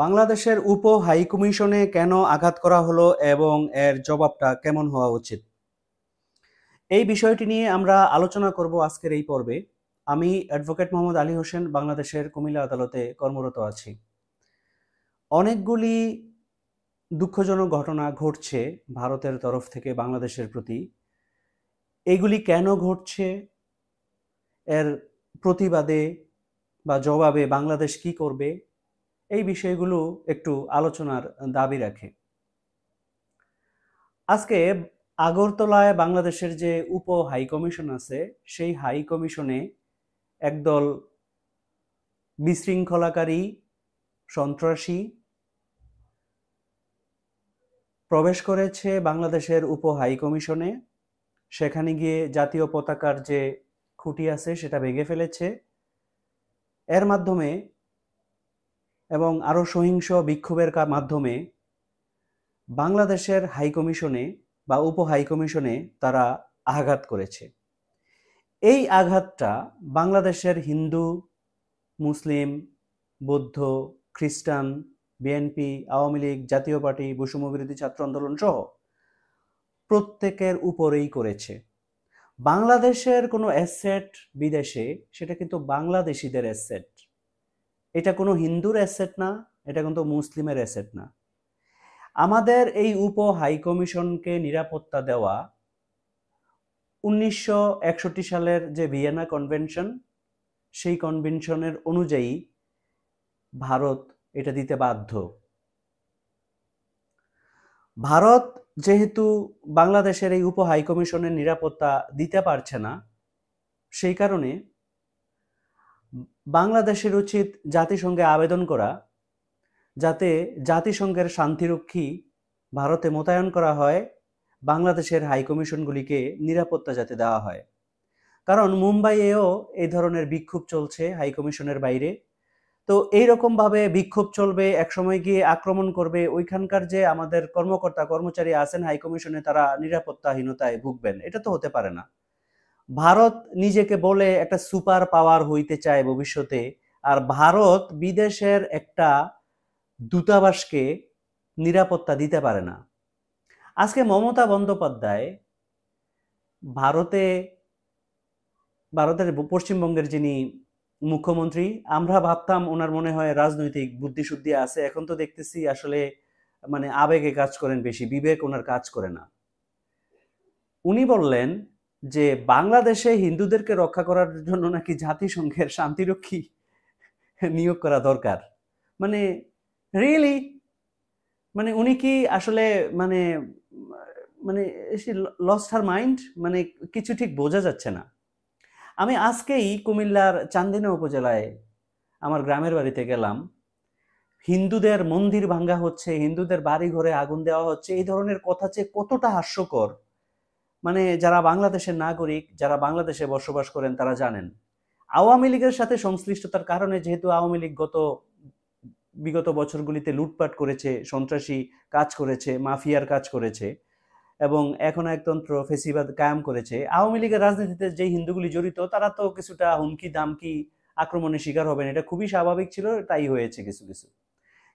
বাংলাদেশের উপ হাইকমিশনে কেন আঘাত করা হলো এবং এর জবাবটা কেমন হওয়া উচিত? এই বিষয়টি নিয়ে আমরা আলোচনা করব আজকের এই পর্বে। আমি অ্যাডভোকেট মোহাম্মদ আলী হোসেন, বাংলাদেশের কুমিল্লা আদালতে কর্মরত আছি। অনেকগুলি দুঃখজনক ঘটনা ঘটছে ভারতের তরফ থেকে বাংলাদেশের প্রতি। এগুলি কেন ঘটছে, এর প্রতিবাদে বা জবাবে বাংলাদেশ কি করবে, এই বিষয়গুলো একটু আলোচনার দাবি রাখে। আজকে আগরতলায় বাংলাদেশের যে উপ হাই কমিশন আছে, সেই হাই কমিশনে একদল বিশৃঙ্খলাকারী সন্ত্রাসী প্রবেশ করেছে বাংলাদেশের উপ হাই কমিশনে। সেখানে গিয়ে জাতীয় পতাকার যে খুঁটি আছে সেটা ভেঙে ফেলেছে। এর মাধ্যমে এবং আরো সহিংস বিক্ষোভের মাধ্যমে বাংলাদেশের হাই কমিশনে বা উপ হাই কমিশনে তারা আঘাত করেছে। এই আঘাতটা বাংলাদেশের হিন্দু, মুসলিম, বৌদ্ধ, খ্রিস্টান, বিএনপি, আওয়ামী লীগ, জাতীয় পার্টি, বৈষম্য বিরোধী ছাত্র আন্দোলন সহ প্রত্যেকের উপরেই করেছে। বাংলাদেশের কোনো অ্যাসেট বিদেশে, সেটা কিন্তু বাংলাদেশিদের অ্যাসেট। এটা কোনো হিন্দুর অ্যাসেট না, এটা কিন্তু মুসলিমের অ্যাসেট না। আমাদের এই উপ হাই কমিশনকে নিরাপত্তা দেওয়া 1961 সালের যে ভিয়েনা কনভেনশন, সেই কনভেনশনের অনুযায়ী ভারত এটা দিতে বাধ্য। ভারত যেহেতু বাংলাদেশের এই উপ হাই কমিশনের নিরাপত্তা দিতে পারছে না, সেই কারণে বাংলাদেশের উচিত জাতিসংঘে আবেদন করা, যাতে জাতিসংঘের শান্তিরক্ষী ভারতে মোতায়েন করা হয়, বাংলাদেশের হাই কমিশনগুলিকে নিরাপত্তা যাতে দেওয়া হয়। কারণ মুম্বাইয়েও এই ধরনের বিক্ষোভ চলছে হাই কমিশনের বাইরে। তো এইরকম ভাবে বিক্ষোভ চলবে, একসময় গিয়ে আক্রমণ করবে, ওইখানকার যে আমাদের কর্মকর্তা কর্মচারী আছেন হাই কমিশনে, তারা নিরাপত্তাহীনতায় ভুগবেন। এটা তো হতে পারে না। ভারত নিজেকে বলে একটা সুপার পাওয়ার হইতে চায় ভবিষ্যতে, আর ভারত বিদেশের একটা দূতাবাসকে নিরাপত্তা দিতে পারে না। আজকে মমতা বন্দ্যোপাধ্যায় ভারতের পশ্চিমবঙ্গের যিনি মুখ্যমন্ত্রী, আমরা ভাবতাম ওনার মনে হয় রাজনৈতিক বুদ্ধিশুদ্ধি আছে। এখন তো দেখতেছি আসলে মানে আবেগে কাজ করেন বেশি, বিবেক ওনার কাজ করে না। উনি বললেন যে বাংলাদেশে হিন্দুদেরকে রক্ষা করার জন্য নাকি জাতিসংঘের শান্তিরক্ষী নিয়োগ করা দরকার। মানে রিয়েলি, মানে উনি কি আসলে মানে মানে লস্ট হার মাইন্ড, মানে কিছু ঠিক বোঝা যাচ্ছে না। আমি আজকেই কুমিল্লার চান্দিনা উপজেলায় আমার গ্রামের বাড়িতে গেলাম। হিন্দুদের মন্দির ভাঙ্গা হচ্ছে, হিন্দুদের বাড়ি ঘরে আগুন দেওয়া হচ্ছে, এই ধরনের কথা যে কতটা হাস্যকর, মানে যারা বাংলাদেশের নাগরিক, যারা বাংলাদেশে বসবাস করেন তারা জানেন। আওয়ামী লীগের সাথে সংশ্লিষ্টতার কারণে, যেহেতু আওয়ামী লীগ বিগত বছরগুলিতে লুটপাট করেছে, সন্ত্রাসী কাজ করেছে, মাফিয়ার কাজ করেছে এবং এখন একতন্ত্র ফেসিবাদ কায়েম করেছে, আওয়ামী লীগের রাজনীতিতে যে হিন্দুগুলি জড়িত তারা তো কিছুটা হুমকি দামকি আক্রমণের শিকার হবেন, এটা খুবই স্বাভাবিক ছিল, তাই হয়েছে কিছু কিছু।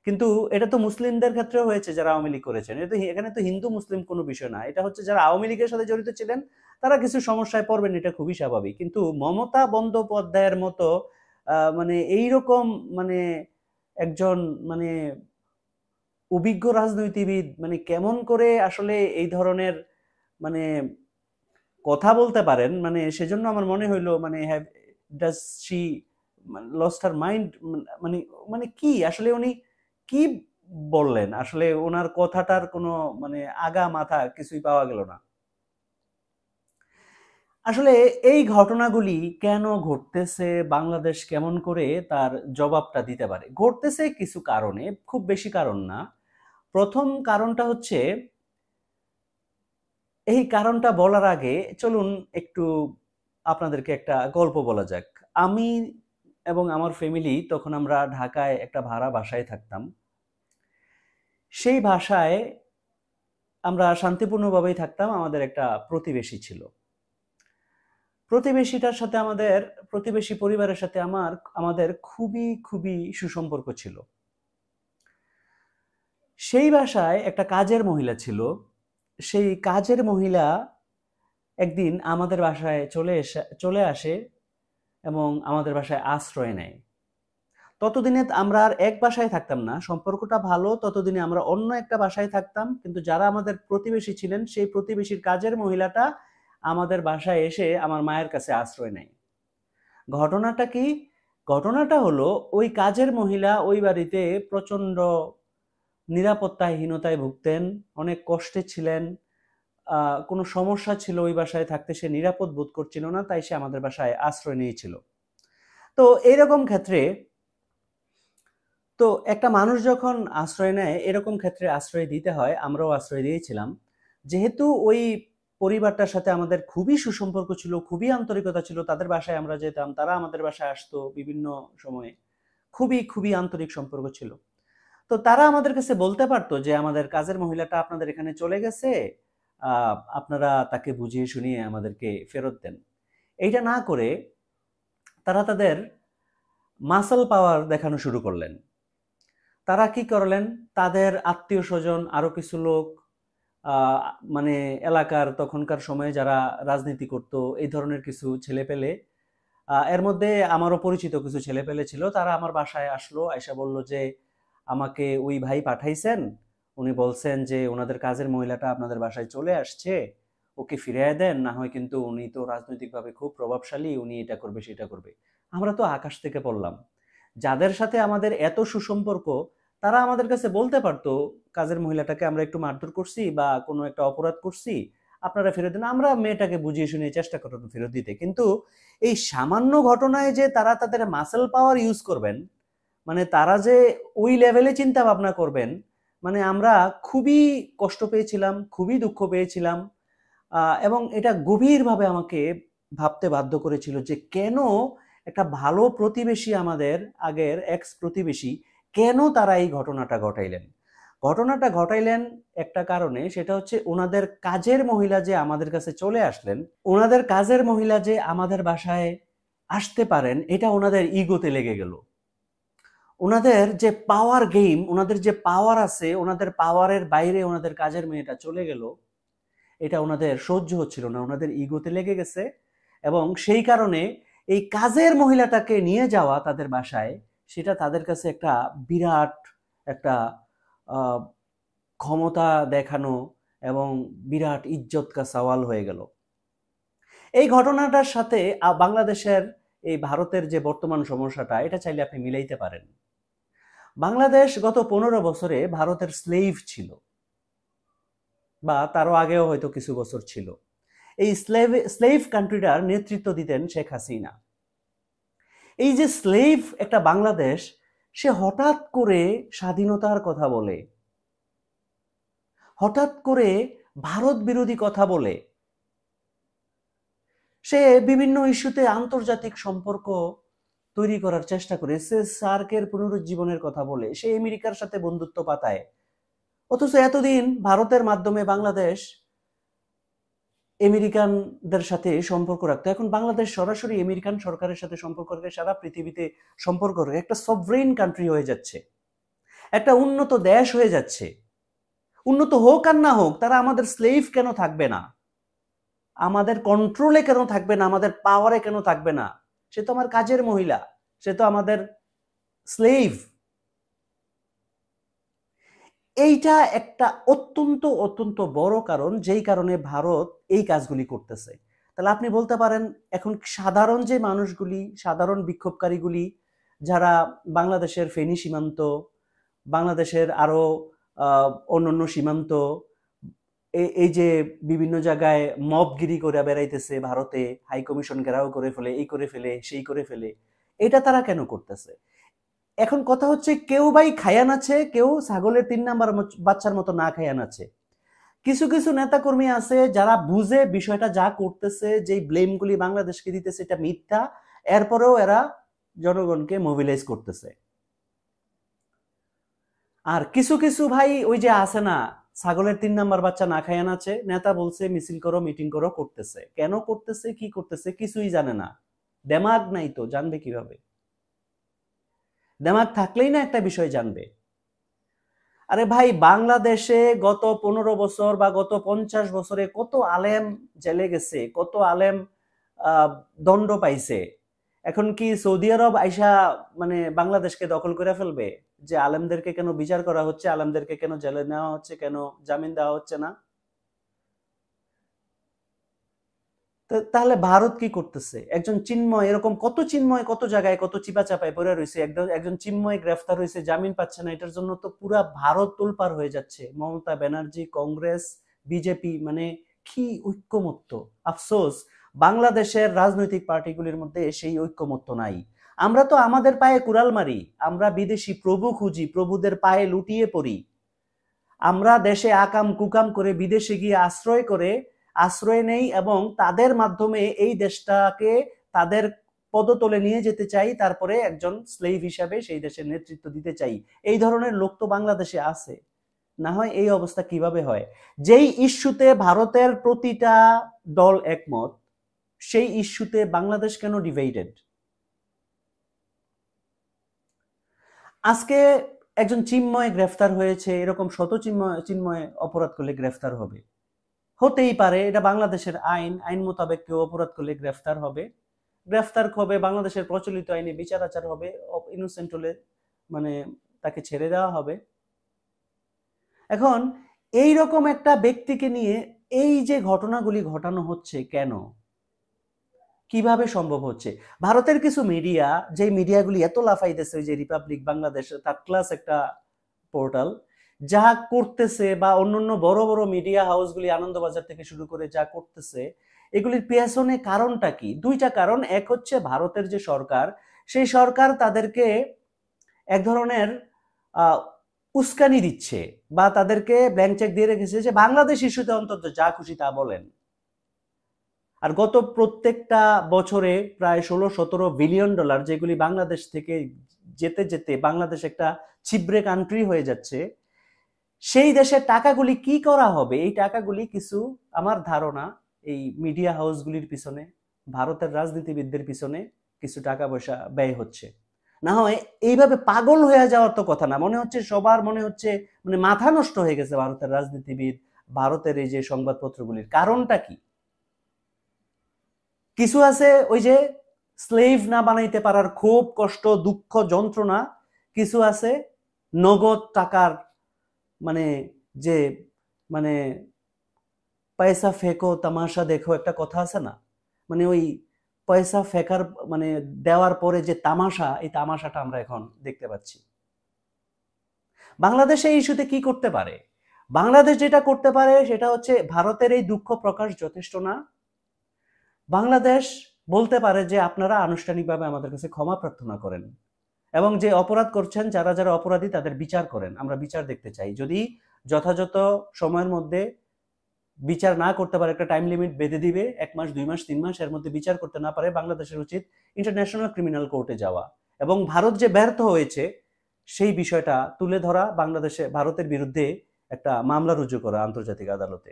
কিন্তু এটা তো মুসলিমদের ক্ষেত্রেও হয়েছে যারা আওয়ামী লীগ করেছেন। এটা তো এখানে তো হিন্দু মুসলিম কোনো বিষয় না, এটা হচ্ছে যারা আওয়ামী লীগের সাথে জড়িত ছিলেন তারা কিছু সমস্যায় পড়বেন, এটা খুবই স্বাভাবিক। কিন্তু মমতা বন্দ্যোপাধ্যায়ের মতো মানে এইরকম মানে একজন মানে অভিজ্ঞ রাজনীতিবিদ মানে কেমন করে আসলে এই ধরনের মানে কথা বলতে পারেন, মানে সেজন্য আমার মনে হইলো মানে have does she lost her mind. মানে মানে কি আসলে উনি কি বললেন, আসলে ওনার কথাটার কোনো মানে আগা মাথা কিছুই পাওয়া গেল না। আসলে এই ঘটনাগুলি কেন ঘটতেছে, বাংলাদেশ কেমন করে তার জবাবটা দিতে পারে? ঘটতেছে কিছু কারণে, খুব বেশি কারণ না। প্রথম কারণটা হচ্ছে, এই কারণটা বলার আগে চলুন একটু আপনাদেরকে একটা গল্প বলা যাক। আমি এবং আমার ফ্যামিলি তখন আমরা ঢাকায় একটা ভাড়া বাসায় থাকতাম। সেই বাসায় আমরা শান্তিপূর্ণভাবেই থাকতাম। আমাদের একটা প্রতিবেশী ছিল। প্রতিবেশীটার সাথে প্রতিবেশী পরিবারের সাথে আমাদের খুবই খুবই সুসম্পর্ক ছিল। সেই বাসায় একটা কাজের মহিলা ছিল। সেই কাজের মহিলা একদিন আমাদের বাসায় চলে আসে এবং আমাদের বাসায় আশ্রয় নেয়। ততদিনে আমরা আর এক বাসায় থাকতাম না, সম্পর্কটা ভালো, ততদিনে আমরা অন্য একটা বাসায় থাকতাম। কিন্তু যারা আমাদের প্রতিবেশী ছিলেন, সেই প্রতিবেশীর কাজের মহিলাটা আমাদের বাসায় এসে আমার মায়ের কাছে আশ্রয় নেয়। ঘটনাটা কি? ঘটনাটা হলো ওই কাজের মহিলা ওই বাড়িতে প্রচণ্ড নিরাপত্তাহীনতায় ভুগতেন, অনেক কষ্টে ছিলেন। কোনো সমস্যা ছিল ওই বাসায় থাকতে, সে নিরাপদ বোধ করছিল না, তাই সে আমাদের বাসায় আশ্রয় নিয়েছিল। তো এইরকম ক্ষেত্রে তো একটা মানুষ যখন আশ্রয় নেয়, এরকম ক্ষেত্রে আশ্রয় দিতে হয়। আমরাও আশ্রয় দিয়েছিলাম। যেহেতু ওই পরিবারটার সাথে আমাদের খুবই সুসম্পর্ক ছিল, খুবই আন্তরিকতা ছিল, তাদের বাসায় আমরা যেতাম, তারা আমাদের বাসায় আসতো বিভিন্ন সময়ে। খুবই, খুবই আন্তরিক সম্পর্ক ছিল। তো তারা আমাদের কাছে বলতে পারতো যে, "আমাদের কাজের মহিলাটা আপনাদের এখানে চলে গেছে। আপনারা তাকে বুঝিয়ে শুনিয়ে আমাদেরকে ফেরত দেন।" এইটা না করে তারা তাদের মাসল পাওয়ার দেখানো শুরু করলেন। তারা কি করলেন? তাদের আত্মীয়স্বজন আরো কিছু লোক, আ মানে এলাকার তখনকার সময়ে যারা রাজনীতি করত, এই ধরনের কিছু ছেলেপেলে, এর মধ্যে আমারও পরিচিত কিছু ছেলেপেলে ছিল। তারা আমার বাসায় আসলো, আইসা বলল যে, "আমাকে ওই ভাই পাঠাইছেন। উনি বলছেন যে উনাদের কাজের মহিলাটা আপনাদের বাসায় চলে আসছে। ওকে ফিরাইয়া দেন। না হয় কিন্তু উনি তো রাজনৈতিকভাবে খুব প্রভাবশালী। উনি এটা করবে, সেটা করবে।" আমরা তো আকাশ থেকে পড়লাম। যাদের সাথে আমাদের এত সুসম্পর্ক, তারা আমাদের কাছে বলতে পারতো, "কাজের মহিলাটাকে আমরা একটু মারধর করছি বা কোনো একটা অপরাধ করছি, আপনারা ফেরত দেন।" আমরা মেয়েটাকে বুঝিয়ে শুনিয়ে চেষ্টা করতাম ফেরত দিতে। কিন্তু এই সামান্য ঘটনায় যে তারা তাদের মাসল পাওয়ার ইউজ করবেন, মানে তারা যে ওই লেভেলে চিন্তা ভাবনা করবেন, মানে আমরা খুবই কষ্ট পেয়েছিলাম, খুবই দুঃখ পেয়েছিলাম। এবং এটা গভীরভাবে আমাকে ভাবতে বাধ্য করেছিল যে কেন একটা ভালো প্রতিবেশী, আমাদের আগের এক্স প্রতিবেশী, কেন তারা এই ঘটনাটা ঘটাইলেন? ঘটনাটা ঘটাইলেন একটা কারণে, সেটা হচ্ছে ওনাদের কাজের মহিলা যে আমাদের কাছে চলে আসলেন, ওনাদের কাজের মহিলা যে আমাদের বাসায় আসতে পারেন, এটা ওনাদের ইগোতে লেগে গেল। ওনাদের যে পাওয়ার গেম, ওনাদের যে পাওয়ার আছে, ওনাদের পাওয়ারের বাইরে ওনাদের কাজের মেয়েটা চলে গেল, এটা ওনাদের সহ্য হচ্ছিল না, ওনাদের ইগোতে লেগে গেছে। এবং সেই কারণে এই কাজের মহিলাটাকে নিয়ে যাওয়া তাদের বাসায়, সেটা তাদের কাছে একটা বিরাট একটা আহ, ক্ষমতা দেখানো এবং বিরাট ইজ্জত কা সওয়াল হয়ে গেল। এই ঘটনাটার সাথে বাংলাদেশের এই ভারতের যে বর্তমান সমস্যাটা, এটা চাইলে আপনি মিলাইতে পারেন। বাংলাদেশ গত 15 বছরে ভারতের স্লেভ ছিল, বা তারও আগেও হয়তো কিছু বছর ছিল। এই স্লেভ কান্ট্রিটার নেতৃত্ব দিতেন শেখ হাসিনা। এই যে স্লেভ একটা বাংলাদেশ, সে হঠাৎ করে স্বাধীনতার কথা বলে, হঠাৎ করে ভারত বিরোধী কথা বলে, সে বিভিন্ন ইস্যুতে আন্তর্জাতিক সম্পর্ক তৈরি করার চেষ্টা করে, সে সার্কের পুনরুজ্জীবনের কথা বলে, সে আমেরিকার সাথে বন্ধুত্ব পাতায়। অথচ এতদিন ভারতের মাধ্যমে বাংলাদেশ আমেরিকানদের সাথে সম্পর্ক রাখতো, এখন বাংলাদেশ সরাসরি আমেরিকান সরকারের সাথে সম্পর্ক রেখে সারা পৃথিবীতে সম্পর্ক রেখে একটা সভরেন কান্ট্রি হয়ে যাচ্ছে, একটা উন্নত দেশ হয়ে যাচ্ছে। উন্নত হোক আর না হোক, তারা আমাদের স্লেভ কেন থাকবে না? আমাদের কন্ট্রোলে কেন থাকবে না? আমাদের পাওয়ারে কেন থাকবে না? সে তো আমার কাজের মহিলা, সে তো আমাদের স্লেভ। এইটা একটা অত্যন্ত অত্যন্ত বড় কারণ, যেই কারণে ভারত এই কাজগুলি করতেছে। তাহলে আপনি বলতে পারেন, এখন সাধারণ যে মানুষগুলি, সাধারণ বিক্ষোভকারীগুলি, যারা বাংলাদেশের ফেনী সীমান্ত, বাংলাদেশের আরো অন্যান্য সীমান্ত, এই যে বিভিন্ন জায়গায় মবগিরি করে বেড়াইতেছে, ভারতে হাই কমিশন ঘেরাও করে ফেলে, এই করে ফেলে, সেই করে ফেলে, এটা তারা কেন করতেছে? এখন কথা হচ্ছে, কেউ ভাই খায়ান আছে, কেউ ছাগলের 3 নাম্বার বাচ্চার মতো না খায়ান আছে। কিছু কিছু নেতাকর্মী আছে যারা বুঝে বিষয়টা যা করতেছে, যেই ব্লেমগুলি বাংলাদেশকে দিতেছে এটা মিথ্যা, এরপরেও এরা জনগণকে মোবিলাইজ করতেছে। আর কিছু কিছু ভাই ওই যে আছে না, ছাগলের 3 নাম্বার বাচ্চা না খায়ান আছে, নেতা বলছে মিছিল করো, মিটিং করো, করতেছে। কেন করতেছে, কি করতেছে কিছুই জানে না, দেমাগ নাই তো, জানবে কিভাবে? দেমাগ থাকলেই না একটা বিষয় জানবে। আরে ভাই, বাংলাদেশে গত 15 বছর বা গত 50 বছরে কত আলেম জেলে গেছে, কত আলেম দণ্ড পাইছে। এখন কি সৌদি আরব আইসা মানে বাংলাদেশকে দখল করে ফেলবে? যে আলেমদেরকে কেন বিচার করা হচ্ছে, আলেমদেরকে কেন জেলে নেওয়া হচ্ছে, কেন জামিন দেওয়া হচ্ছে না? তাহলে ভারত কি করতেছে? একজন চিন্ময়, এরকম কত চিন্ময় কত জায়গায় কত চিপা চাপায় পড়ে রয়েছে, একজন চিন্ময় গ্রেফতার হয়েছে, জামিন পাচ্ছে না। এটার জন্য তো পুরা ভারত তোলপাড় হয়ে যাচ্ছে। মমতা ব্যানার্জি, কংগ্রেস, বিজেপি, মানে কি ঐক্যমত্য! আফসোস, বাংলাদেশের রাজনৈতিক পার্টিগুলির মধ্যে সেই ঐক্যমত্য নাই। আমরা তো আমাদের পায়ে কুড়াল মারি, আমরা বিদেশি প্রভু খুঁজি, প্রভুদের পায়ে লুটিয়ে পড়ি। আমরা দেশে আকাম কুকাম করে বিদেশে গিয়ে আশ্রয় নেই এবং তাদের মাধ্যমে এই দেশটাকে তাদের পদতলে নিয়ে যেতে চাই, তারপরে একজন স্লেভ হিসাবে সেই দেশের নেতৃত্ব দিতে চাই। এই ধরনের লোক তো বাংলাদেশে আছে। না হয় এই অবস্থা কিভাবে হয়? যেই ইস্যুতে ভারতের প্রতিটা দল একমত, সেই ইস্যুতে বাংলাদেশ কেন ডিভাইডেড? আজকে একজন চিন্ময় গ্রেফতার হয়েছে, এরকম শত চিন্ময় অপরাধ করলে গ্রেফতার হবে। হতেই পারে, এটা বাংলাদেশের আইন মোতাবেক কেউ অপরাধ করলে গ্রেফতার হবে। বাংলাদেশের প্রচলিত আইনে বিচার আচার হবে, ইনোসেন্ট হলে মানে তাকে ছেড়ে দেওয়া হবে। এখন এই রকম একটা ব্যক্তিকে নিয়ে এই যে ঘটনাগুলি ঘটানো হচ্ছে কেন, কিভাবে সম্ভব হচ্ছে? ভারতের কিছু মিডিয়া, যে মিডিয়াগুলি এত লাফাইতেছে, ওই যে রিপাবলিক বাংলাদেশ, তার ক্লাস একটা পোর্টাল, যা করতেছে, বা অন্যান্য বড় বড় মিডিয়া হাউসগুলি আনন্দবাজার থেকে শুরু করে যা করতেছে, এগুলির পেছনে কারণটা কি? দুইটা কারণ। এক হচ্ছে ভারতের যে সরকার, সেই সরকার তাদেরকে এক ধরনের উস্কানি দিচ্ছে, বা তাদেরকে ব্ল্যাঙ্ক চেক দিয়ে রেখেছে যে বাংলাদেশ ইস্যুতে অন্তত যা খুশি তা বলেন। আর গত প্রত্যেকটা বছরে প্রায় 16-17 বিলিয়ন ডলার, যেগুলি বাংলাদেশ থেকে যেতে যেতে বাংলাদেশ একটা ছিবড়ে কান্ট্রি হয়ে যাচ্ছে, সেই দেশের টাকাগুলি কি করা হবে? এই টাকাগুলি কিছু, আমার ধারণা, এই মিডিয়া হাউসগুলির পিছনে, ভারতের রাজনীতিবিদদের পিছনে কিছু টাকা পয়সা ব্যয় হচ্ছে। না হয় এইভাবে পাগল হয়ে যাওয়ার তো কথা না। সবার মনে হচ্ছে মানে মাথা নষ্ট হয়ে গেছে ভারতের রাজনীতিবিদ, ভারতের এই যে সংবাদপত্রগুলির। কারণটা কি? কিছু আছে ওই যে স্লেভ না বানাইতে পারার খুব কষ্ট, দুঃখ, যন্ত্রণা। কিছু আছে নগদ টাকার মানে যে মানে পয়সা ফেকো তামাশা দেখো, একটা কথা আছে না? মানে ওই পয়সা ফেকার মানে দেওয়ার পরে যে তামাশা, এই তামাশাটা আমরা এখন দেখতে পাচ্ছি। বাংলাদেশ এই ইস্যুতে কি করতে পারে? বাংলাদেশ যেটা করতে পারে সেটা হচ্ছে, ভারতের এই দুঃখ প্রকাশ যথেষ্ট না। বাংলাদেশ বলতে পারে যে আপনারা আনুষ্ঠানিকভাবে আমাদের কাছে ক্ষমা প্রার্থনা করেন, এবং যে অপরাধ করছেন, যারা যারা অপরাধী তাদের বিচার করেন। আমরা বিচার দেখতে চাই। যদি যথাযথ সময়ের মধ্যে বিচার না করতে পারে, একটা টাইম লিমিট বেঁধে দিবে, 1 মাস 2 মাস 3 মাস, এর মধ্যে বিচার করতে না পারে, বাংলাদেশের উচিত ইন্টারন্যাশনাল ক্রিমিনাল কোর্টে যাওয়া এবং ভারত যে ব্যর্থ হয়েছে সেই বিষয়টা তুলে ধরা, ভারতের বিরুদ্ধে একটা মামলা রুজু করা আন্তর্জাতিক আদালতে।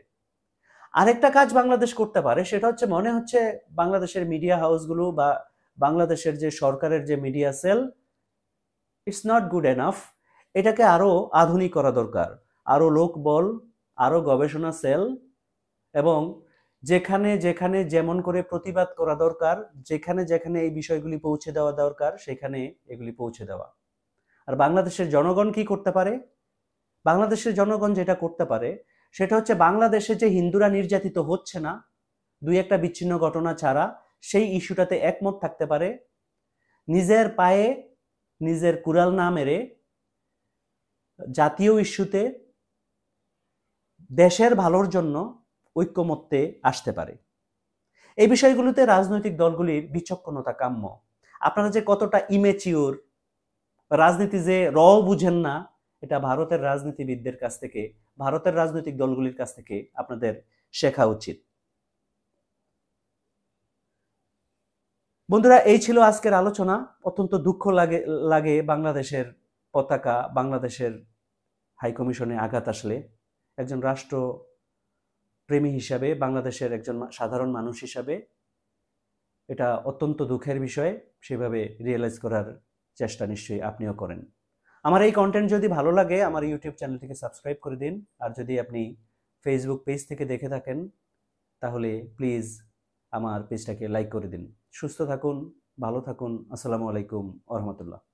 আরেকটা কাজ বাংলাদেশ করতে পারে, সেটা হচ্ছে, মনে হচ্ছে বাংলাদেশের মিডিয়া হাউসগুলো বা বাংলাদেশের যে সরকারের যে media cell, it's not good enough. এটাকে আরো আধুনিক করা দরকার। আরো লোকবল, আরো গবেষণা সেল, এবং যেখানে যেখানে যেমন করে প্রতিবাদ করা দরকার, যেখানে যেখানে এই বিষয়গুলি পৌঁছে দেওয়া দরকার, সেখানে এগুলি পৌঁছে দেওয়া। আর বাংলাদেশের জনগণ কি করতে পারে? বাংলাদেশের জনগণ যেটা করতে পারে সেটা হচ্ছে, বাংলাদেশে যে হিন্দুরা নির্যাতিত হচ্ছে না, দুই একটা বিচ্ছিন্ন ঘটনা ছাড়া, সেই ইস্যুটাতে একমত থাকতে পারে। নিজের পায়ে নিজের কুড়াল না মেরে জাতীয় ইস্যুতে দেশের ভালোর জন্য ঐক্যমত্যে আসতে পারে। এই বিষয়গুলোতে রাজনৈতিক দলগুলির বিচক্ষণতা কাম্য। আপনারা যে কতটা ইমেচিওর, রাজনীতি যে বুঝেন না, এটা ভারতের রাজনীতিবিদদের কাছ থেকে, ভারতের রাজনৈতিক দলগুলির কাছ থেকে আপনাদের শেখা উচিত। বন্ধুরা, এই ছিল আজকের আলোচনা। অত্যন্ত দুঃখ লাগে বাংলাদেশের পতাকা, বাংলাদেশের হাইকমিশনে আঘাত আসলে। একজন রাষ্ট্র প্রেমী হিসাবে, বাংলাদেশের একজন সাধারণ মানুষ হিসাবে এটা অত্যন্ত দুঃখের বিষয়। সেভাবে রিয়েলাইজ করার চেষ্টা নিশ্চয়ই আপনিও করেন। আমার এই কন্টেন্ট যদি ভালো লাগে আমার ইউটিউব চ্যানেলটিকে সাবস্ক্রাইব করে দিন। আর যদি আপনি ফেসবুক পেজ থেকে দেখে থাকেন তাহলে প্লিজ আমার পেজটাকে লাইক করে দিন। সুস্থ থাকুন, ভালো থাকুন। আসসালামু আলাইকুম ওয়া রাহমাতুল্লাহ।